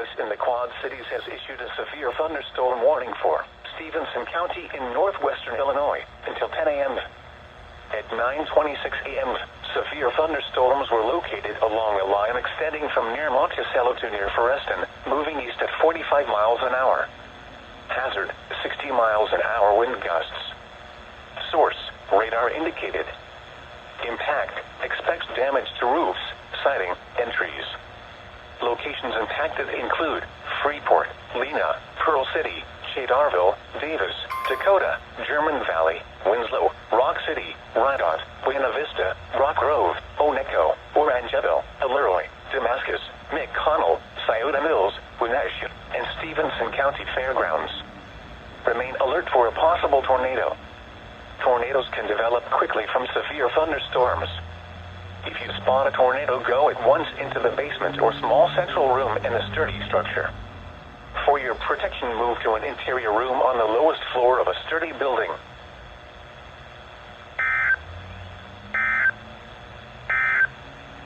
EAS in the Quad Cities has issued a severe thunderstorm warning for Stephenson County in northwestern Illinois until 10 a.m. At 9:26 a.m., severe thunderstorms were located along a line extending from near Monticello to near Foreston, moving east at 45 miles an hour. Hazard, 60 miles an hour wind gusts. Source, radar indicated. Impact, expects damage to roofs, siding, and trees. Locations impacted include Freeport, Lena, Pearl City, Shadarville, Davis, Dakota, German Valley, Winslow, Rock City, Rydot, Buena Vista, Rock Grove, Oneco, Orangeville, Leroy, Damascus, McConnell, Scioto Mills, Wenatchee, and Stephenson County Fairgrounds. Remain alert for a possible tornado. Tornadoes can develop quickly from severe thunderstorms. If you spot a tornado, go at once into the basement or small central room in a sturdy structure. For your protection, move to an interior room on the lowest floor of a sturdy building.